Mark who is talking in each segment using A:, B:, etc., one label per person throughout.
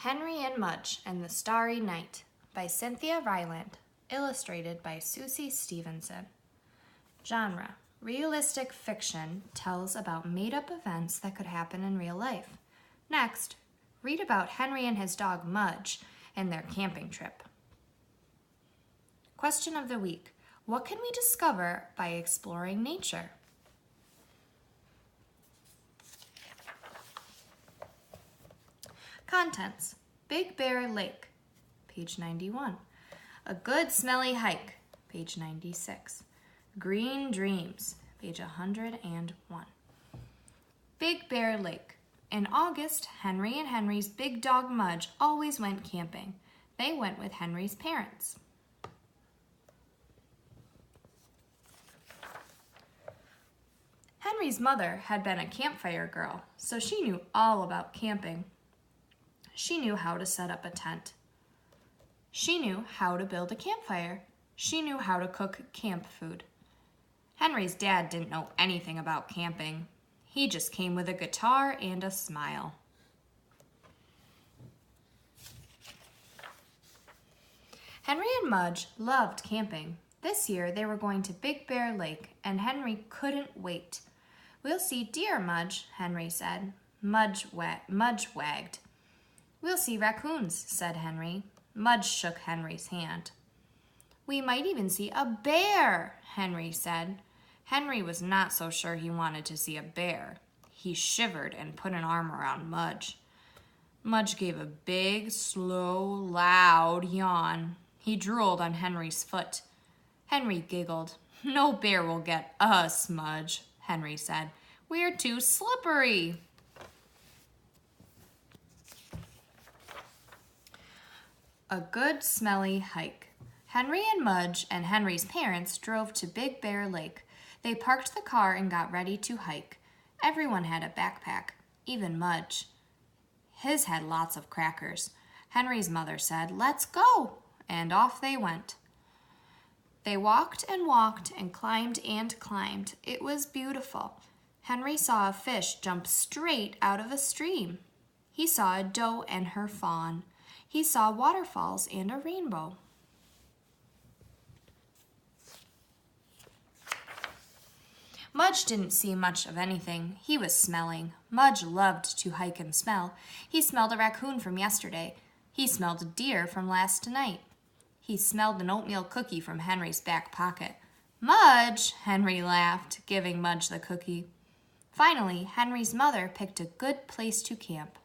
A: Henry and Mudge and the Starry Night by Cynthia Ryland, illustrated by Susie Stevenson. Genre: realistic fiction tells about made-up events that could happen in real life. Next, read about Henry and his dog Mudge and their camping trip. Question of the week: what can we discover by exploring nature? Contents: Big Bear Lake, page 91. A Good Smelly Hike, page 96. Green Dreams, page 101. Big Bear Lake. In August, Henry and Henry's big dog Mudge always went camping. They went with Henry's parents. Henry's mother had been a campfire girl, so she knew all about camping. She knew how to set up a tent. She knew how to build a campfire. She knew how to cook camp food. Henry's dad didn't know anything about camping. He just came with a guitar and a smile. Henry and Mudge loved camping. This year they were going to Big Bear Lake, and Henry couldn't wait. "We'll see deer, Mudge," Henry said. Mudge wagged. "We'll see raccoons," said Henry. Mudge shook Henry's hand. "We might even see a bear," Henry said. Henry was not so sure he wanted to see a bear. He shivered and put an arm around Mudge. Mudge gave a big, slow, loud yawn. He drooled on Henry's foot. Henry giggled. "No bear will get us, Mudge," Henry said. "We're too slippery." A Good Smelly Hike. Henry and Mudge and Henry's parents drove to Big Bear Lake. They parked the car and got ready to hike. Everyone had a backpack, even Mudge. His had lots of crackers. Henry's mother said, "Let's go," and off they went. They walked and walked and climbed and climbed. It was beautiful. Henry saw a fish jump straight out of a stream. He saw a doe and her fawn. He saw waterfalls and a rainbow. Mudge didn't see much of anything. He was smelling. Mudge loved to hike and smell. He smelled a raccoon from yesterday. He smelled a deer from last night. He smelled an oatmeal cookie from Henry's back pocket. "Mudge," Henry laughed, giving Mudge the cookie. Finally, Henry's mother picked a good place to camp.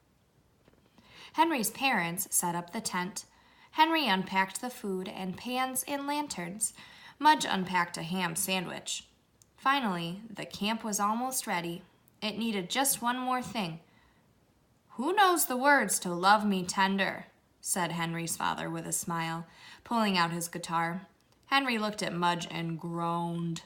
A: Henry's parents set up the tent. Henry unpacked the food and pans and lanterns. Mudge unpacked a ham sandwich. Finally, the camp was almost ready. It needed just one more thing. "Who knows the words to 'Love Me Tender'?" said Henry's father with a smile, pulling out his guitar. Henry looked at Mudge and groaned.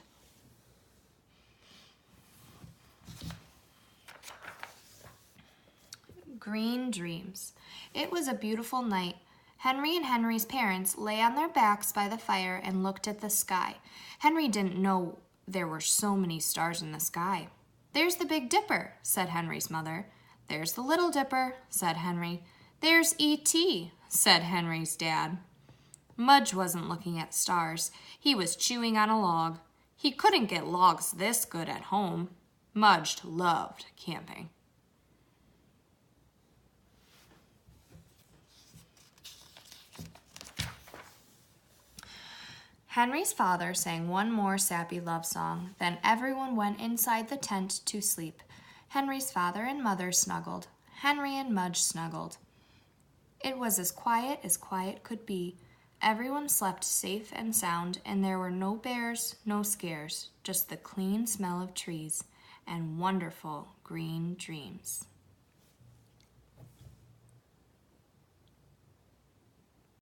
A: Green Dreams. It was a beautiful night. Henry and Henry's parents lay on their backs by the fire and looked at the sky. Henry didn't know there were so many stars in the sky. "There's the Big Dipper," said Henry's mother. "There's the Little Dipper," said Henry. "There's E.T.," said Henry's dad. Mudge wasn't looking at stars. He was chewing on a log. He couldn't get logs this good at home. Mudge loved camping. Henry's father sang one more sappy love song. Then everyone went inside the tent to sleep. Henry's father and mother snuggled. Henry and Mudge snuggled. It was as quiet could be. Everyone slept safe and sound, and there were no bears, no scares, just the clean smell of trees and wonderful green dreams.